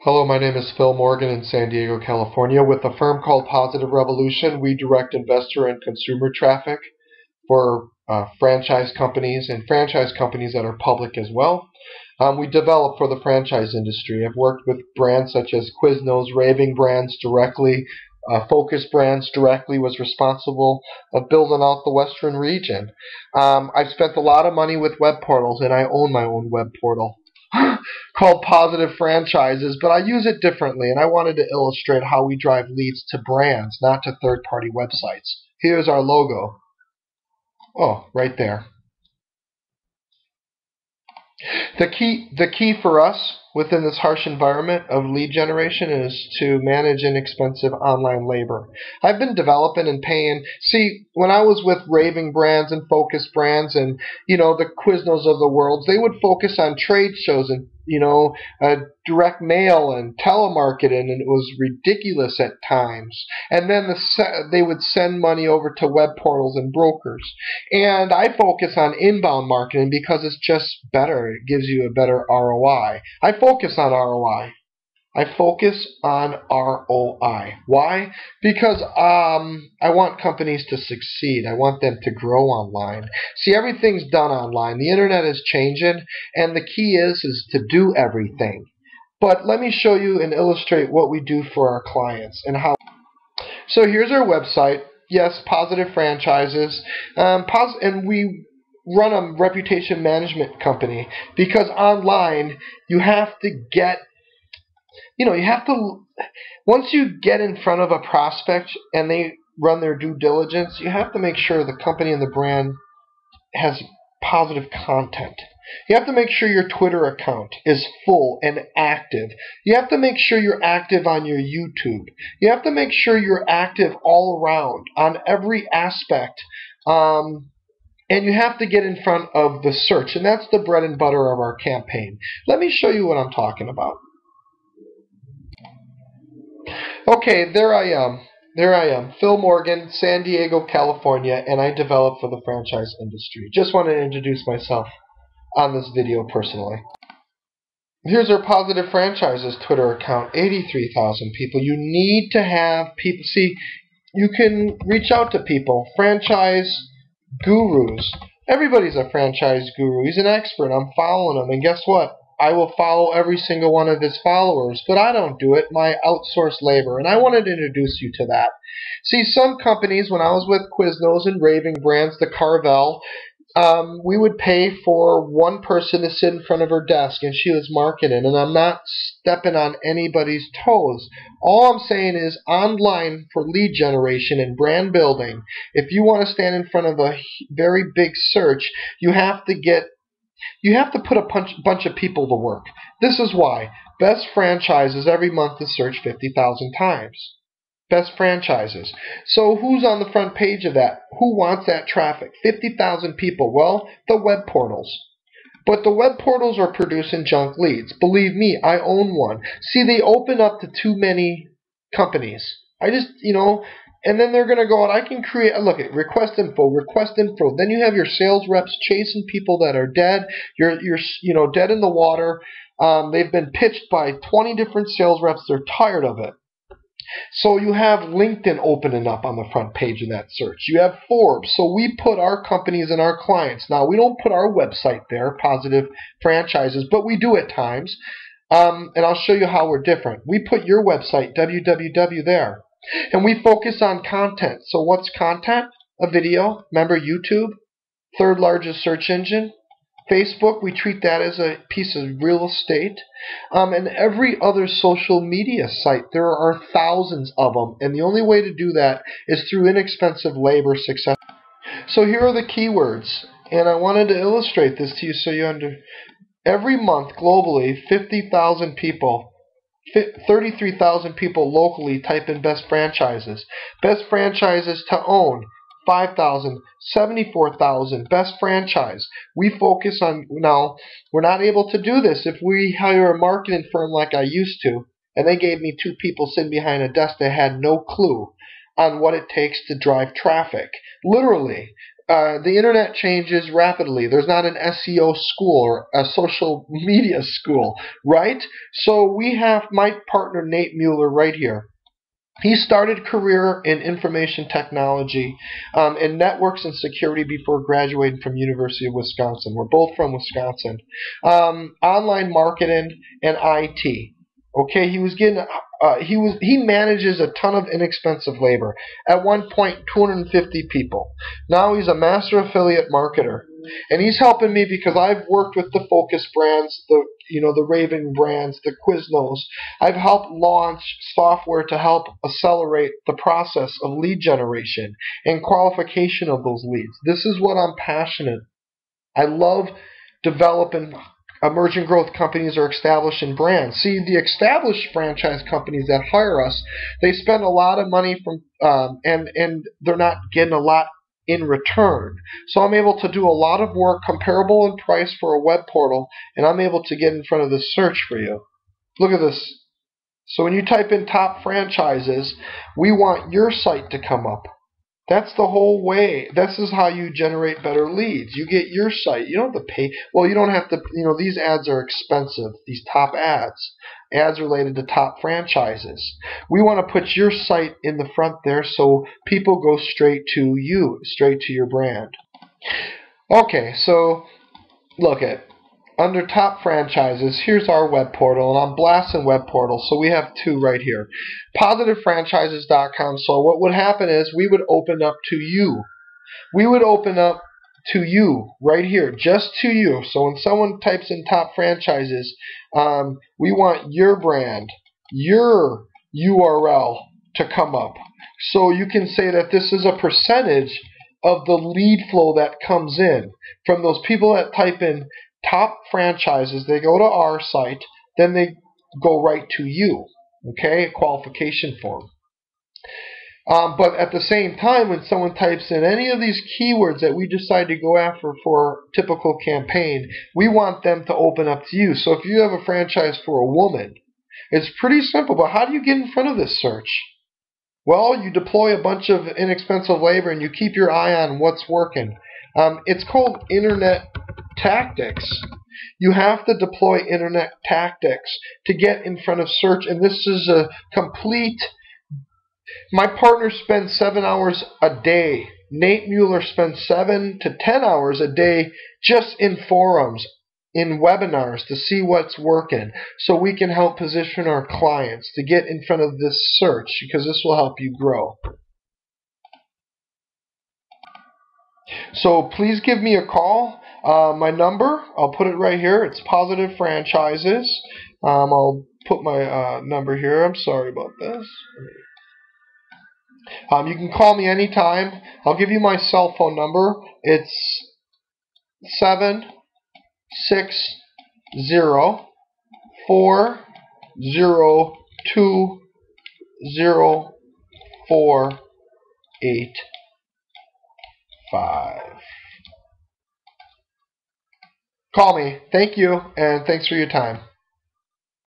Hello, my name is Phil Morgan in San Diego, California. With a firm called Positive Revolution, we direct investor and consumer traffic for franchise companies and franchise companies that are public as well. We develop for the franchise industry. I've worked with brands such as Quiznos, Raving Brands directly. Focus Brands directly was responsible of building out the Western region. I've spent a lot of money with web portals, and I own my own web portal called Positive Franchises, but I use it differently, and I wanted to illustrate how we drive leads to brands, not to third-party websites. Here's our logo. Oh, right there. The key for us within this harsh environment of lead generation is to manage inexpensive online labor. I've been developing and paying. See, when I was with Raving Brands and Focus Brands and, the Quiznos of the world, they would focus on trade shows and, direct mail and telemarketing, and it was ridiculous at times. And then they would send money over to web portals and brokers. And I focus on inbound marketing because it's just better. It gives you a better ROI. I focus on ROI. I focus on ROI. Why? Because I want companies to succeed. I want them to grow online. See, everything's done online. The internet is changing, and the key is to do everything. But let me show you and illustrate what we do for our clients and how. So here's our website. Yes, Positive Franchises, and we run a reputation management company because online you have to get. Once you get in front of a prospect and they run their due diligence, you have to make sure the company and the brand has positive content. You have to make sure your Twitter account is full and active. You have to make sure you're active on your YouTube. You have to make sure you're active all around on every aspect. And you have to get in front of the search, and that's the bread and butter of our campaign. Let me show you what I'm talking about. Okay, there I am. There I am, Phil Morgan, San Diego, California, and I develop for the franchise industry. Just want to introduce myself on this video personally. Here's our Positive Franchises Twitter account, 83,000 people. You need to have people. See, you can reach out to people, franchise gurus. Everybody's a franchise guru. He's an expert. I'm following him, and guess what? I will follow every single one of his followers, but I don't do it. My outsourced labor, and I wanted to introduce you to that. See, some companies, when I was with Quiznos and Raving Brands, the Carvel, we would pay for one person to sit in front of her desk, and she was marketing, and I'm not stepping on anybody's toes. All I'm saying is online for lead generation and brand building, if you want to stand in front of a very big search, you have to put a bunch of people to work. This is why. Best Franchises every month is searched 50,000 times. Best Franchises. So who's on the front page of that? Who wants that traffic? 50,000 people. Well, the web portals. But the web portals are producing junk leads. Believe me, I own one. See, they open up to too many companies. And then they're going to go out. I can create, look at request info. Then you have your sales reps chasing people that are dead. You're dead in the water. They've been pitched by 20 different sales reps. They're tired of it. So you have LinkedIn opening up on the front page of that search. You have Forbes. So we put our companies and our clients. Now, we don't put our website there, Positive Franchises, but we do at times. And I'll show you how we're different. We put your website, www, there. And we focus on content. So what's content? A video. Remember YouTube? Third largest search engine. Facebook, we treat that as a piece of real estate. And every other social media site, there are thousands of them. And the only way to do that is through inexpensive labor success. So here are the keywords. And I wanted to illustrate this to you so you understand. Every month globally, 50,000 people. 33,000 people locally type in best franchises. Best franchises to own, 5,000, 74,000, best franchise. We focus on, now, we're not able to do this if we hire a marketing firm like I used to, and they gave me two people sitting behind a desk that had no clue on what it takes to drive traffic. Literally. the internet changes rapidly. There's not an SEO school or a social media school, right? So we have my partner Nate Mueller right here. He started a career in information technology and networks and security before graduating from University of Wisconsin. We're both from Wisconsin. Online marketing and IT. Okay, he manages a ton of inexpensive labor. At one point, 250 people. Now he's a master affiliate marketer, and he's helping me because I've worked with the Focus brands, the Raven brands, the Quiznos. I've helped launch software to help accelerate the process of lead generation and qualification of those leads. This is what I'm passionate. I love developing emerging growth companies or establishing brands. See, the established franchise companies that hire us, they spend a lot of money and they're not getting a lot in return. So I'm able to do a lot of work comparable in price for a web portal, and I'm able to get in front of the search for you. Look at this. So when you type in top franchises, we want your site to come up. That's the whole way. This is how you generate better leads. You get your site. You don't have to pay. Well, you don't have to, these ads are expensive, these top ads related to top franchises. We want to put your site in the front there so people go straight to you, straight to your brand. Okay, so look at under top franchises, here's our web portal, and I'm blasting web portals, so we have two right here. PositiveFranchises.com. So what would happen is we would open up to you. We would open up to you right here, just to you. So when someone types in top franchises, we want your brand, your URL to come up. So you can say that this is a percentage of the lead flow that comes in from those people that type in top franchises. They go to our site, then they go right to you. Okay, a qualification form. But at the same time, when someone types in any of these keywords that we decide to go after for a typical campaign, we want them to open up to you. So if you have a franchise for a woman, it's pretty simple, but how do you get in front of this search? Well, you deploy a bunch of inexpensive labor and you keep your eye on what's working. It's called internet tactics. You have to deploy internet tactics to get in front of search, and this is a complete. My partner spends 7 hours a day. Nate Mueller spends 7 to 10 hours a day just in forums, in webinars to see what's working, so we can help position our clients to get in front of this search, because this will help you grow. So please give me a call. My number, I'll put it right here. It's Positive Franchises. I'll put my number here. I'm sorry about this. You can call me anytime. I'll give you my cell phone number. It's 760-402-0485. Call me. Thank you, and thanks for your time.